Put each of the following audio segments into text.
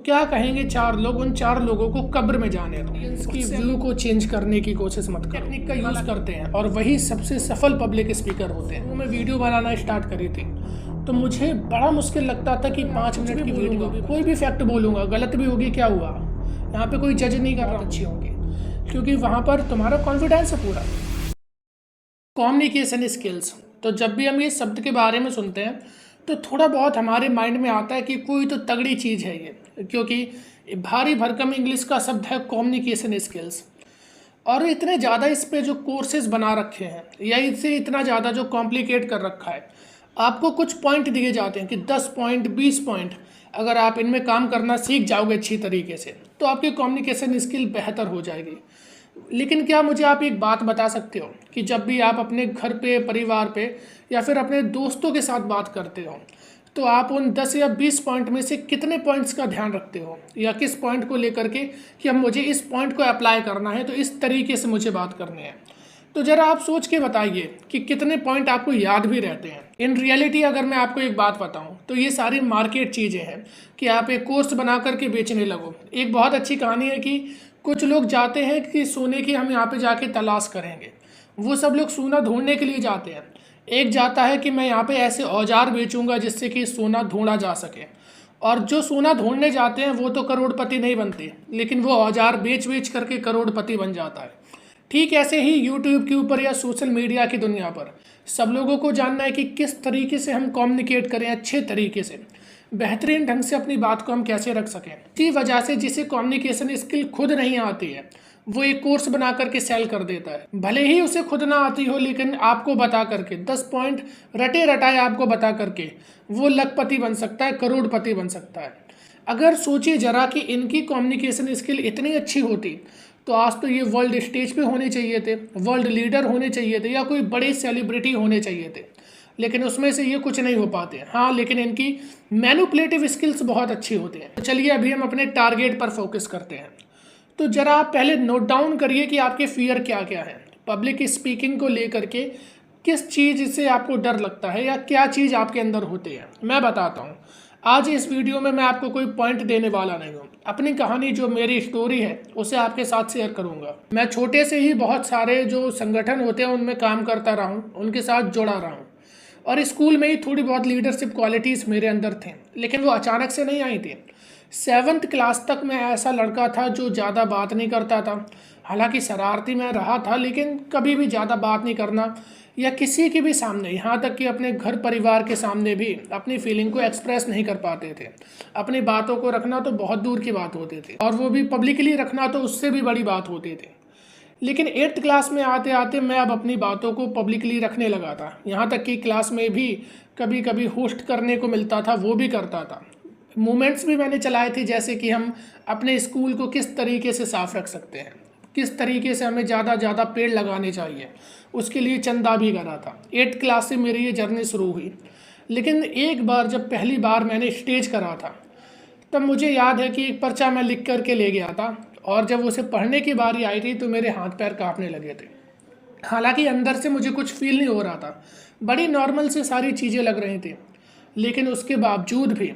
क्या कहेंगे चार लोग उन चार लोगों को कब्र में जाने दो। इसकी व्यू को चेंज करने की कोशिश मत करो। टेक्निक का यूज़ करते हैं और वही सबसे सफल पब्लिक स्पीकर होते हैं। मैं वीडियो बनाना स्टार्ट करी थी तो मुझे बड़ा मुश्किल लगता था कि 5 मिनट की वीडियो कोई भी फैक्ट बोलूँगा, गलत भी होगी, क्या हुआ, यहाँ पे कोई जज नहीं कर रहा, अच्छी होंगी, क्योंकि वहाँ पर तुम्हारा कॉन्फिडेंस है पूरा। कम्युनिकेशन स्किल्स, तो जब भी हम ये शब्द के बारे में सुनते हैं तो थोड़ा बहुत हमारे माइंड में आता है कि कोई तो तगड़ी चीज़ है ये, क्योंकि भारी भरकम इंग्लिश का शब्द है कम्युनिकेशन स्किल्स। और इतने ज़्यादा इस पे जो कोर्सेज बना रखे हैं या इससे इतना ज़्यादा जो कॉम्प्लिकेट कर रखा है, आपको कुछ पॉइंट दिए जाते हैं कि 10 पॉइंट 20 पॉइंट, अगर आप इनमें काम करना सीख जाओगे अच्छी तरीके से तो आपकी कम्युनिकेशन स्किल बेहतर हो जाएगी। लेकिन क्या मुझे आप एक बात बता सकते हो कि जब भी आप अपने घर पे, परिवार पे या फिर अपने दोस्तों के साथ बात करते हो तो आप उन 10 या 20 पॉइंट में से कितने पॉइंट्स का ध्यान रखते हो, या किस पॉइंट को लेकर के कि अब मुझे इस पॉइंट को अप्लाई करना है तो इस तरीके से मुझे बात करनी है। तो ज़रा आप सोच के बताइए कि कितने पॉइंट आपको याद भी रहते हैं। इन रियलिटी अगर मैं आपको एक बात बताऊं तो ये सारी मार्केट चीज़ें हैं कि आप एक कोर्स बना करके बेचने लगो। एक बहुत अच्छी कहानी है कि कुछ लोग जाते हैं कि सोने की हम यहाँ पे जाके तलाश करेंगे, वो सब लोग सोना ढूंढने के लिए जाते हैं। एक जाता है कि मैं यहाँ पे ऐसे औजार बेचूंगा जिससे कि सोना ढूंढा जा सके, और जो सोना ढूंढने जाते हैं वो तो करोड़पति नहीं बनते, लेकिन वो औजार बेच बेच करके करोड़पति बन जाता है। ठीक ऐसे ही यूट्यूब के ऊपर या सोशल मीडिया की दुनिया पर सब लोगों को जानना है कि किस तरीके से हम कम्युनिकेट करें अच्छे तरीके से, बेहतरीन ढंग से अपनी बात को हम कैसे रख सकें। इसी वजह से जिसे कम्युनिकेशन स्किल खुद नहीं आती है वो एक कोर्स बना करके सेल कर देता है, भले ही उसे खुद ना आती हो, लेकिन आपको बता करके 10 पॉइंट रटे रटाए आपको बता करके वो लखपति बन सकता है, करोड़पति बन सकता है। अगर सोचिए जरा कि इनकी कम्युनिकेशन स्किल इतनी अच्छी होती तो आज तो ये वर्ल्ड स्टेज पे होने चाहिए थे, वर्ल्ड लीडर होने चाहिए थे, या कोई बड़ी सेलिब्रिटी होने चाहिए थे, लेकिन उसमें से ये कुछ नहीं हो पाते। हाँ, लेकिन इनकी मैनिपुलेटिव स्किल्स बहुत अच्छी होती हैं। तो चलिए अभी हम अपने टारगेट पर फोकस करते हैं। तो ज़रा आप पहले नोट डाउन करिए कि आपके फियर क्या क्या है। पब्लिक स्पीकिंग को लेकर के किस चीज़ से आपको डर लगता है या क्या चीज़ आपके अंदर होती है, मैं बताता हूँ। आज इस वीडियो में मैं आपको कोई पॉइंट देने वाला नहीं हूँ, अपनी कहानी जो मेरी स्टोरी है उसे आपके साथ शेयर करूँगा। मैं छोटे से ही बहुत सारे जो संगठन होते हैं उनमें काम करता रहा हूँ, उनके साथ जुड़ा रहा हूँ, और स्कूल में ही थोड़ी बहुत लीडरशिप क्वालिटीज़ मेरे अंदर थे, लेकिन वो अचानक से नहीं आई थी। 7th क्लास तक मैं ऐसा लड़का था जो ज़्यादा बात नहीं करता था। हालांकि शरारती मैं रहा था, लेकिन कभी भी ज़्यादा बात नहीं करना या किसी के भी सामने, यहाँ तक कि अपने घर परिवार के सामने भी अपनी फीलिंग को एक्सप्रेस नहीं कर पाते थे। अपनी बातों को रखना तो बहुत दूर की बात होती थी, और वो भी पब्लिकली रखना तो उससे भी बड़ी बात होती थी। लेकिन 8th क्लास में आते आते मैं अब अपनी बातों को पब्लिकली रखने लगा था। यहाँ तक कि क्लास में भी कभी कभी होस्ट करने को मिलता था, वो भी करता था। मूवमेंट्स भी मैंने चलाए थे, जैसे कि हम अपने स्कूल को किस तरीके से साफ़ रख सकते हैं, किस तरीके से हमें ज़्यादा पेड़ लगाने चाहिए, उसके लिए चंदा भी करा था। 8th क्लास से मेरी ये जर्नी शुरू हुई। लेकिन एक बार जब पहली बार मैंने स्टेज करा था तब मुझे याद है कि एक पर्चा मैं लिख करके ले गया था, और जब उसे पढ़ने की बारी आई थी तो मेरे हाथ पैर कांपने लगे थे। हालांकि अंदर से मुझे कुछ फील नहीं हो रहा था, बड़ी नॉर्मल से सारी चीज़ें लग रही थी, लेकिन उसके बावजूद भी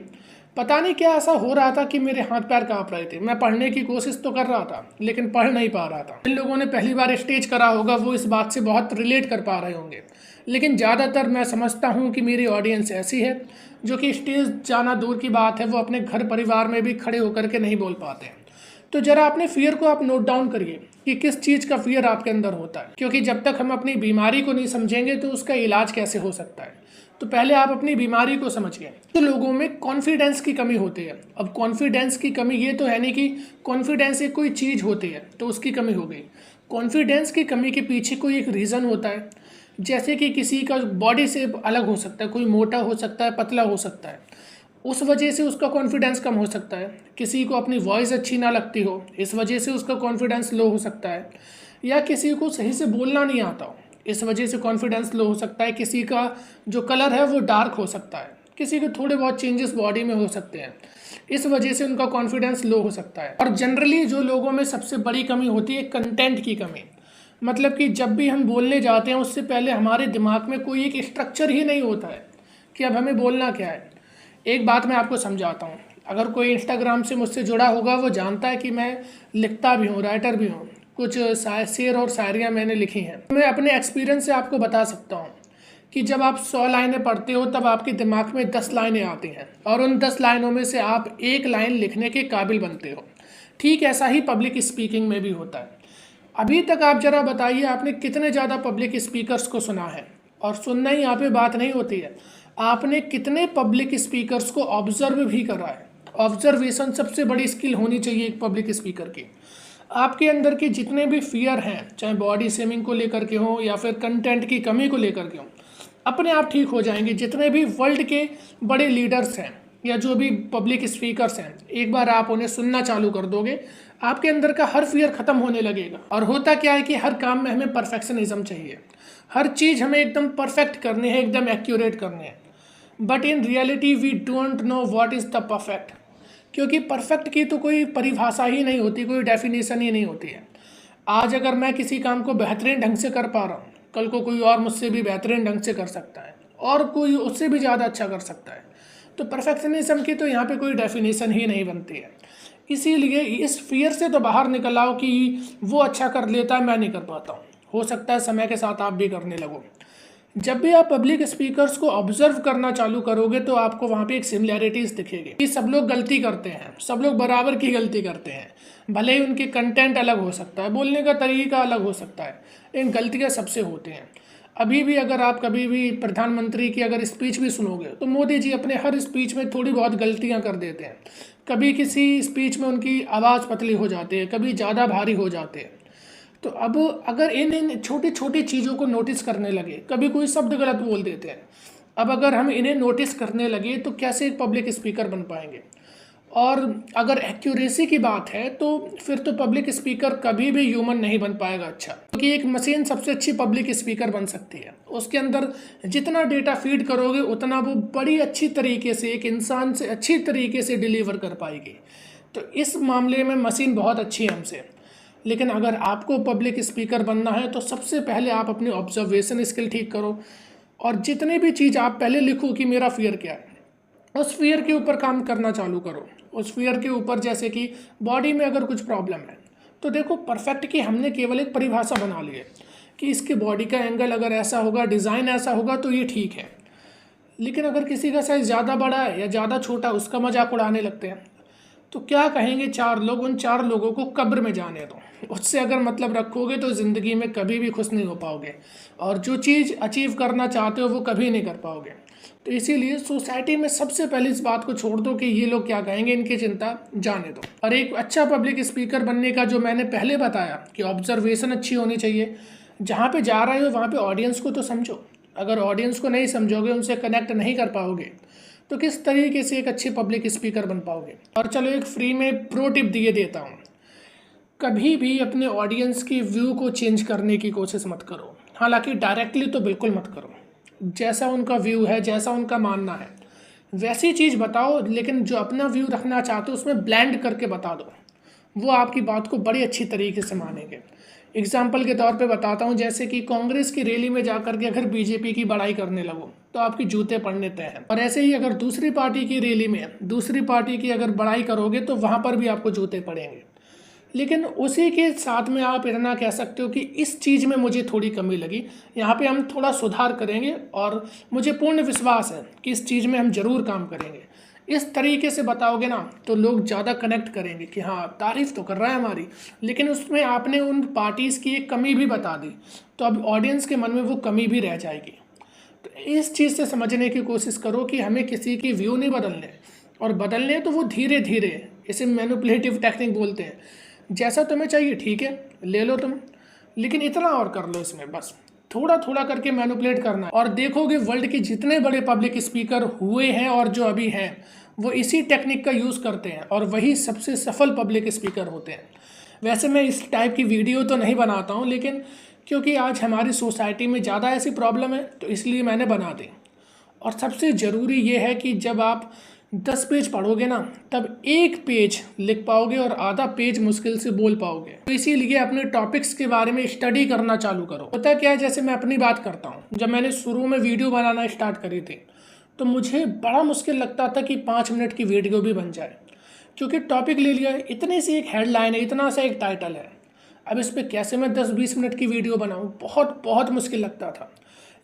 पता नहीं क्या ऐसा हो रहा था कि मेरे हाथ पैर कांप रहे थे। मैं पढ़ने की कोशिश तो कर रहा था लेकिन पढ़ नहीं पा रहा था। जिन लोगों ने पहली बार स्टेज करा होगा वो इस बात से बहुत रिलेट कर पा रहे होंगे, लेकिन ज़्यादातर मैं समझता हूँ कि मेरी ऑडियंस ऐसी है जो कि स्टेज जाना दूर की बात है, वो अपने घर परिवार में भी खड़े होकर के नहीं बोल पाते हैं। तो ज़रा अपने फियर को आप नोट डाउन करिए कि किस चीज़ का फियर आपके अंदर होता है, क्योंकि जब तक हम अपनी बीमारी को नहीं समझेंगे तो उसका इलाज कैसे हो सकता है। तो पहले आप अपनी बीमारी को समझिए। तो लोगों में कॉन्फिडेंस की कमी होती है। अब कॉन्फिडेंस की कमी ये तो है नहीं कि कॉन्फिडेंस एक कोई चीज़ होती है तो उसकी कमी हो गई। कॉन्फिडेंस की कमी के पीछे कोई एक रीज़न होता है, जैसे कि किसी का बॉडी शेप अलग हो सकता है, कोई मोटा हो सकता है, पतला हो सकता है, उस वजह से उसका कॉन्फिडेंस कम हो सकता है। किसी को अपनी वॉइस अच्छी ना लगती हो, इस वजह से उसका कॉन्फिडेंस लो हो सकता है, या किसी को सही से बोलना नहीं आता हो, इस वजह से कॉन्फिडेंस लो हो सकता है। किसी का जो कलर है वो डार्क हो सकता है, किसी के थोड़े बहुत चेंजेस बॉडी में हो सकते हैं, इस वजह से उनका कॉन्फिडेंस लो हो सकता है। और जनरली जो लोगों में सबसे बड़ी कमी होती है कंटेंट की कमी, मतलब कि जब भी हम बोलने जाते हैं उससे पहले हमारे दिमाग में कोई एक स्ट्रक्चर ही नहीं होता है कि अब हमें बोलना क्या है। एक बात मैं आपको समझाता हूँ। अगर कोई इंस्टाग्राम से मुझसे जुड़ा होगा वो जानता है कि मैं लिखता भी हूँ, राइटर भी हूँ, कुछ शेर और शायरियाँ मैंने लिखी हैं। मैं अपने एक्सपीरियंस से आपको बता सकता हूँ कि जब आप 100 लाइनें पढ़ते हो तब आपके दिमाग में 10 लाइनें आती हैं और उन 10 लाइनों में से आप एक लाइन लिखने के काबिल बनते हो। ठीक ऐसा ही पब्लिक स्पीकिंग में भी होता है। अभी तक आप जरा बताइए आपने कितने ज़्यादा पब्लिक स्पीकर्स को सुना है, और सुनना ही यहाँ पे बात नहीं होती है, आपने कितने पब्लिक स्पीकर्स को ऑब्जर्व भी करा है। ऑब्जर्वेशन सबसे बड़ी स्किल होनी चाहिए एक पब्लिक स्पीकर की। आपके अंदर के जितने भी फियर हैं, चाहे बॉडी शेमिंग को लेकर के हों या फिर कंटेंट की कमी को लेकर के हों, अपने आप ठीक हो जाएंगे। जितने भी वर्ल्ड के बड़े लीडर्स हैं या जो भी पब्लिक स्पीकर्स हैं, एक बार आप उन्हें सुनना चालू कर दोगे, आपके अंदर का हर फियर खत्म होने लगेगा। और होता क्या है कि हर काम में हमें परफेक्शनिज्म चाहिए, हर चीज़ हमें एकदम परफेक्ट करनी है, एकदम एक्यूरेट करनी है। But in reality we don't know what is the perfect, क्योंकि परफेक्ट की तो कोई परिभाषा ही नहीं होती, कोई डेफिनेशन ही नहीं होती है। आज अगर मैं किसी काम को बेहतरीन ढंग से कर पा रहा हूँ, कल को कोई और मुझसे भी बेहतरीन ढंग से कर सकता है और कोई उससे भी ज़्यादा अच्छा कर सकता है। तो परफेक्शनिज्म की तो यहाँ पे कोई डेफिनेशन ही नहीं बनती है। इसीलिए इस फियर से तो बाहर निकल आओ कि वो अच्छा कर लेता है, मैं नहीं कर पाता हूँ। हो सकता है समय के साथ आप भी करने लगो। जब भी आप पब्लिक स्पीकर्स को ऑब्जर्व करना चालू करोगे तो आपको वहाँ पे एक सिमिलैरिटीज़ दिखेगी कि सब लोग गलती करते हैं, सब लोग बराबर की गलती करते हैं। भले ही उनके कंटेंट अलग हो सकता है, बोलने का तरीका अलग हो सकता है, लेकिन गलतियाँ सबसे होती हैं। अभी भी अगर आप कभी भी प्रधानमंत्री की अगर स्पीच भी सुनोगे तो मोदी जी अपने हर स्पीच में थोड़ी बहुत गलतियाँ कर देते हैं। कभी किसी स्पीच में उनकी आवाज़ पतली हो जाती है, कभी ज़्यादा भारी हो जाते हैं। तो अब अगर इन छोटी छोटी चीज़ों को नोटिस करने लगे, कभी कोई शब्द गलत बोल देते हैं, अब अगर हम इन्हें नोटिस करने लगे तो कैसे एक पब्लिक स्पीकर बन पाएंगे। और अगर एक्यूरेसी की बात है तो फिर तो पब्लिक स्पीकर कभी भी ह्यूमन नहीं बन पाएगा अच्छा, क्योंकि एक मशीन सबसे अच्छी पब्लिक स्पीकर बन सकती है। उसके अंदर जितना डेटा फीड करोगे उतना वो बड़ी अच्छी तरीके से एक इंसान से अच्छी तरीके से डिलीवर कर पाएगी। तो इस मामले में मशीन बहुत अच्छी है हमसे। लेकिन अगर आपको पब्लिक स्पीकर बनना है तो सबसे पहले आप अपनी ऑब्जर्वेशन स्किल ठीक करो, और जितनी भी चीज़ आप पहले लिखो कि मेरा फियर क्या है, उस फियर के ऊपर काम करना चालू करो। उस फियर के ऊपर, जैसे कि बॉडी में अगर कुछ प्रॉब्लम है तो देखो, परफेक्ट की हमने केवल एक परिभाषा बना ली है कि इसके बॉडी का एंगल अगर ऐसा होगा, डिज़ाइन ऐसा होगा तो ये ठीक है। लेकिन अगर किसी का साइज़ ज़्यादा बड़ा है या ज़्यादा छोटा, उसका मजाक उड़ाने लगते हैं, तो क्या कहेंगे 4 लोग, उन 4 लोगों को कब्र में जाने दो। उससे अगर मतलब रखोगे तो ज़िंदगी में कभी भी खुश नहीं हो पाओगे, और जो चीज़ अचीव करना चाहते हो वो कभी नहीं कर पाओगे। तो इसीलिए सोसाइटी में सबसे पहले इस बात को छोड़ दो कि ये लोग क्या कहेंगे, इनकी चिंता जाने दो। और एक अच्छा पब्लिक स्पीकर बनने का जो मैंने पहले बताया कि ऑब्जर्वेशन अच्छी होनी चाहिए, जहाँ पे जा रहे हो वहाँ पे ऑडियंस को तो समझो। अगर ऑडियंस को नहीं समझोगे, उनसे कनेक्ट नहीं कर पाओगे, तो किस तरीके से एक अच्छे पब्लिक स्पीकर बन पाओगे। और चलो एक फ्री में प्रो टिप दिए देता हूँ, कभी भी अपने ऑडियंस की व्यू को चेंज करने की कोशिश मत करो। हालांकि डायरेक्टली तो बिल्कुल मत करो, जैसा उनका व्यू है, जैसा उनका मानना है वैसी चीज़ बताओ, लेकिन जो अपना व्यू रखना चाहते हो उसमें ब्लेंड करके बता दो, वो आपकी बात को बड़ी अच्छी तरीके से मानेंगे। एग्जाम्पल के तौर पे बताता हूँ, जैसे कि कांग्रेस की रैली में जाकर के अगर बीजेपी की बड़ाई करने लगो तो आपकी जूते पड़ने तय हैं। और ऐसे ही अगर दूसरी पार्टी की रैली में दूसरी पार्टी की अगर बड़ाई करोगे तो वहाँ पर भी आपको जूते पड़ेंगे। लेकिन उसी के साथ में आप इतना कह सकते हो कि इस चीज़ में मुझे थोड़ी कमी लगी, यहाँ पे हम थोड़ा सुधार करेंगे और मुझे पूर्ण विश्वास है कि इस चीज़ में हम ज़रूर काम करेंगे। इस तरीके से बताओगे ना तो लोग ज़्यादा कनेक्ट करेंगे कि हाँ, तारीफ़ तो कर रहा है हमारी, लेकिन उसमें आपने उन पार्टीज़ की एक कमी भी बता दी, तो अब ऑडियंस के मन में वो कमी भी रह जाएगी। तो इस चीज़ से समझने की कोशिश करो कि हमें किसी की व्यू नहीं बदलने, और बदलने तो वो धीरे धीरे, इसे मैनिपुलेटिव टेक्निक बोलते हैं। जैसा तुम्हें चाहिए ठीक है, ले लो तुम, लेकिन इतना और कर लो, इसमें बस थोड़ा थोड़ा करके मैनिपुलेट करना है। और देखोगे वर्ल्ड के जितने बड़े पब्लिक स्पीकर हुए हैं और जो अभी हैं, वो इसी टेक्निक का यूज़ करते हैं और वही सबसे सफल पब्लिक स्पीकर होते हैं। वैसे मैं इस टाइप की वीडियो तो नहीं बनाता हूँ, लेकिन क्योंकि आज हमारी सोसाइटी में ज़्यादा ऐसी प्रॉब्लम है तो इसलिए मैंने बना दी। और सबसे ज़रूरी ये है कि जब आप 10 पेज पढ़ोगे ना, तब 1 पेज लिख पाओगे और आधा पेज मुश्किल से बोल पाओगे। तो इसीलिए अपने टॉपिक्स के बारे में स्टडी करना चालू करो। होता क्या है, जैसे मैं अपनी बात करता हूँ, जब मैंने शुरू में वीडियो बनाना स्टार्ट करी थी तो मुझे बड़ा मुश्किल लगता था कि 5 मिनट की वीडियो भी बन जाए, क्योंकि टॉपिक ले लिया है, इतनी सी एक हेडलाइन है, इतना सा एक टाइटल है, अब इस पर कैसे मैं 10-20 मिनट की वीडियो बनाऊँ, बहुत बहुत मुश्किल लगता था।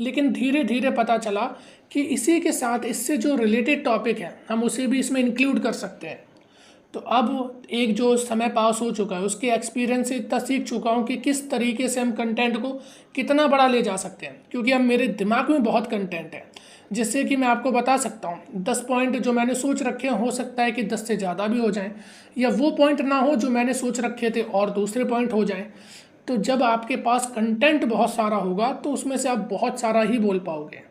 लेकिन धीरे धीरे पता चला कि इसी के साथ इससे जो रिलेटेड टॉपिक है हम उसे भी इसमें इंक्लूड कर सकते हैं। तो अब एक जो समय पास हो चुका है उसके एक्सपीरियंस से इतना सीख चुका हूँ कि किस तरीके से हम कंटेंट को कितना बड़ा ले जा सकते हैं, क्योंकि अब मेरे दिमाग में बहुत कंटेंट है, जिससे कि मैं आपको बता सकता हूँ 10 पॉइंट जो मैंने सोच रखे हैं, हो सकता है कि 10 से ज़्यादा भी हो जाएं, या वो पॉइंट ना हो जो मैंने सोच रखे थे और दूसरे पॉइंट हो जाएं। तो जब आपके पास कंटेंट बहुत सारा होगा तो उसमें से आप बहुत सारा ही बोल पाओगे।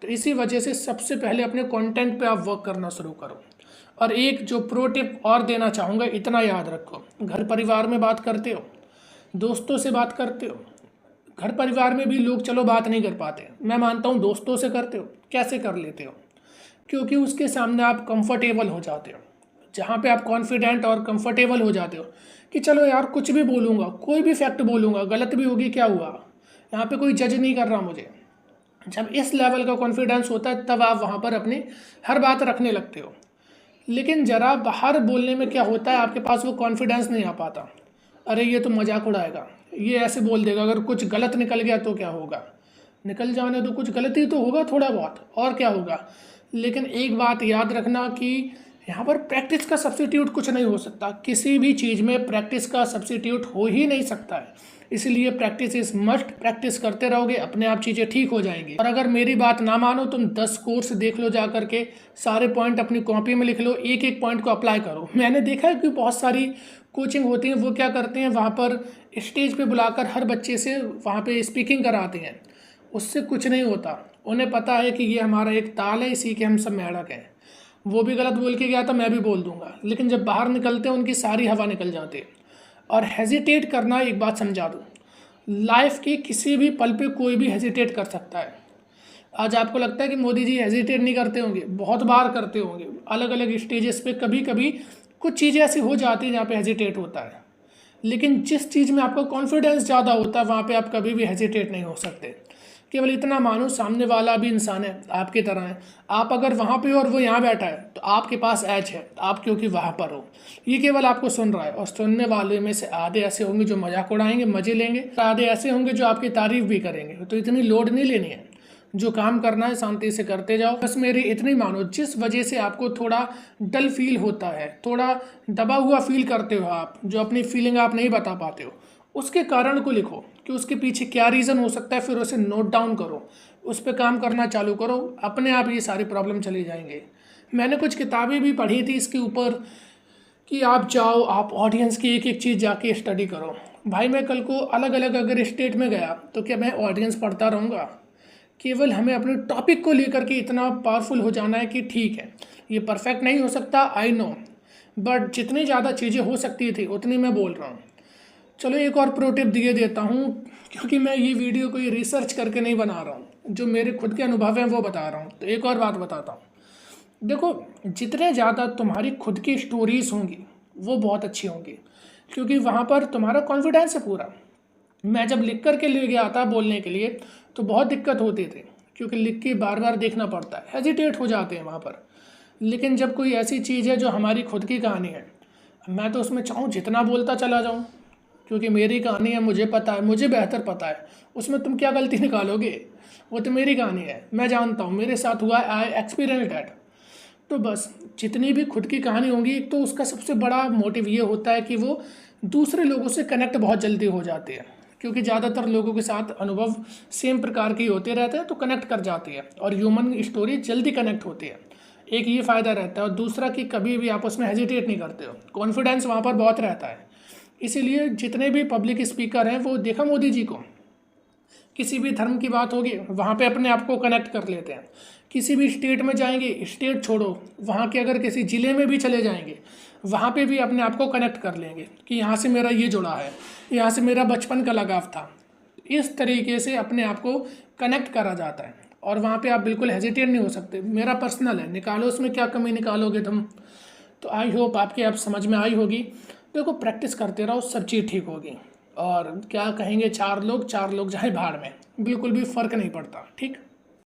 तो इसी वजह से सबसे पहले अपने कंटेंट पे आप वर्क करना शुरू करो। और एक जो प्रो टिप और देना चाहूँगा, इतना याद रखो, घर परिवार में बात करते हो, दोस्तों से बात करते हो, घर परिवार में भी लोग चलो बात नहीं कर पाते, मैं मानता हूँ दोस्तों से करते हो, कैसे कर लेते हो, क्योंकि उसके सामने आप कंफर्टेबल हो जाते हो, जहाँ पे आप कॉन्फिडेंट और कंफर्टेबल हो जाते हो कि चलो यार कुछ भी बोलूँगा, कोई भी फैक्ट बोलूँगा, गलत भी होगी, क्या हुआ, यहाँ पे कोई जज नहीं कर रहा मुझे। जब इस लेवल का कॉन्फिडेंस होता है तब आप वहाँ पर अपनी हर बात रखने लगते हो। लेकिन ज़रा बाहर बोलने में क्या होता है, आपके पास वो कॉन्फिडेंस नहीं आ पाता, अरे ये तो मजाक उड़ाएगा, ये ऐसे बोल देगा, अगर कुछ गलत निकल गया तो क्या होगा, निकल जाने तो कुछ गलती तो होगा थोड़ा बहुत, और क्या होगा। लेकिन एक बात याद रखना कि यहाँ पर प्रैक्टिस का सब्स्टिट्यूट कुछ नहीं हो सकता, किसी भी चीज़ में प्रैक्टिस का सब्स्टिट्यूट हो ही नहीं सकता है, इसलिए प्रैक्टिस इज मस्ट। प्रैक्टिस करते रहोगे अपने आप चीज़ें ठीक हो जाएंगी। और अगर मेरी बात ना मानो, तुम 10 कोर्स देख लो जा करके, सारे पॉइंट अपनी कॉपी में लिख लो, एक एक पॉइंट को अप्लाई करो। मैंने देखा है कि बहुत सारी कोचिंग होती हैं, वो क्या करते हैं, वहाँ पर स्टेज पे बुलाकर हर बच्चे से वहाँ पे स्पीकिंग कराते हैं, उससे कुछ नहीं होता। उन्हें पता है कि ये हमारा एक ताल है, इसी के हम सब मेढ़क हैं, वो भी गलत बोल के गया था, मैं भी बोल दूंगा, लेकिन जब बाहर निकलते हैं उनकी सारी हवा निकल जाती है। और हेजिटेट करना, एक बात समझा दूँ, लाइफ के किसी भी पल पे कोई भी हेजिटेट कर सकता है। आज आपको लगता है कि मोदी जी हेजिटेट नहीं करते होंगे, बहुत बार करते होंगे, अलग अलग स्टेजेस पे कभी कभी कुछ चीज़ें ऐसी हो जाती हैं जहाँ पे हेजिटेट होता है। लेकिन जिस चीज़ में आपका कॉन्फिडेंस ज़्यादा होता है वहाँ पे आप कभी भी हेजिटेट नहीं हो सकते। केवल इतना मानो, सामने वाला भी इंसान है, आपकी तरह है, आप अगर वहाँ पे और वो यहाँ बैठा है तो आपके पास एज है, आप क्योंकि वहाँ पर हो, ये केवल आपको सुन रहा है। और सुनने वाले में से आधे ऐसे होंगे जो मजाक उड़ाएंगे, मजे लेंगे, आधे ऐसे होंगे जो आपकी तारीफ भी करेंगे। तो इतनी लोड नहीं लेनी है, जो काम करना है शांति से करते जाओ। बस मेरी इतनी मानो, जिस वजह से आपको थोड़ा डल फील होता है, थोड़ा दबा हुआ फील करते हो आप, जो अपनी फीलिंग आप नहीं बता पाते हो, उसके कारण को लिखो कि उसके पीछे क्या रीज़न हो सकता है, फिर उसे नोट डाउन करो, उस पर काम करना चालू करो, अपने आप ये सारी प्रॉब्लम चली जाएंगे। मैंने कुछ किताबें भी पढ़ी थी इसके ऊपर कि आप जाओ, आप ऑडियंस की एक एक चीज़ जाके स्टडी करो। भाई मैं कल को अलग अलग अगर स्टेट में गया तो क्या मैं ऑडियंस पढ़ता रहूँगा? केवल हमें अपने टॉपिक को लेकर के इतना पावरफुल हो जाना है कि ठीक है, ये परफेक्ट नहीं हो सकता, आई नो, बट जितनी ज़्यादा चीज़ें हो सकती थी उतनी मैं बोल रहा हूँ। चलो एक और प्रो टिप दिए देता हूँ, क्योंकि मैं ये वीडियो कोई रिसर्च करके नहीं बना रहा हूँ, जो मेरे खुद के अनुभव हैं वो बता रहा हूँ। तो एक और बात बताता हूँ, देखो, जितने ज़्यादा तुम्हारी खुद की स्टोरीज होंगी वो बहुत अच्छी होंगी, क्योंकि वहाँ पर तुम्हारा कॉन्फिडेंस है पूरा। मैं जब लिख कर के ले गया था बोलने के लिए तो बहुत दिक्कत होती थी, क्योंकि लिख के बार बार देखना पड़ता है, हेजिटेट हो जाते हैं वहाँ पर। लेकिन जब कोई ऐसी चीज़ है जो हमारी खुद की कहानी है, मैं तो उसमें चाहूँ जितना बोलता चला जाऊँ, क्योंकि मेरी कहानी है, मुझे पता है, मुझे बेहतर पता है, उसमें तुम क्या गलती निकालोगे, वो तो मेरी कहानी है, मैं जानता हूँ, मेरे साथ हुआ है, आई एक्सपीरियंस दैट। तो बस जितनी भी खुद की कहानी होगी तो उसका सबसे बड़ा मोटिव ये होता है कि वो दूसरे लोगों से कनेक्ट बहुत जल्दी हो जाती है, क्योंकि ज़्यादातर लोगों के साथ अनुभव सेम प्रकार के होते रहते हैं, तो कनेक्ट कर जाती है और ह्यूमन स्टोरी जल्दी कनेक्ट होती है। एक ये फ़ायदा रहता है, और दूसरा कि कभी भी आपस में हेजिटेट नहीं करते हो, कॉन्फिडेंस वहाँ पर बहुत रहता है। इसीलिए जितने भी पब्लिक स्पीकर हैं, वो देखा मोदी जी को, किसी भी धर्म की बात होगी वहाँ पे अपने आप को कनेक्ट कर लेते हैं। किसी भी स्टेट में जाएंगे, स्टेट छोड़ो, वहाँ के अगर किसी ज़िले में भी चले जाएंगे, वहाँ पे भी अपने आप को कनेक्ट कर लेंगे कि यहाँ से मेरा ये जुड़ा है, यहाँ से मेरा बचपन का लगाव था। इस तरीके से अपने आप को कनेक्ट करा जाता है, और वहाँ पे आप बिल्कुल हेजिटेट नहीं हो सकते। मेरा पर्सनल है, निकालो उसमें क्या कमी निकालोगे तुम। तो आई होप आपके अब समझ में आई होगी। देखो, प्रैक्टिस करते रहो, सब चीज़ ठीक होगी। और क्या कहेंगे, चार लोग चाहे भाड़ में, बिल्कुल भी फ़र्क नहीं पड़ता। ठीक।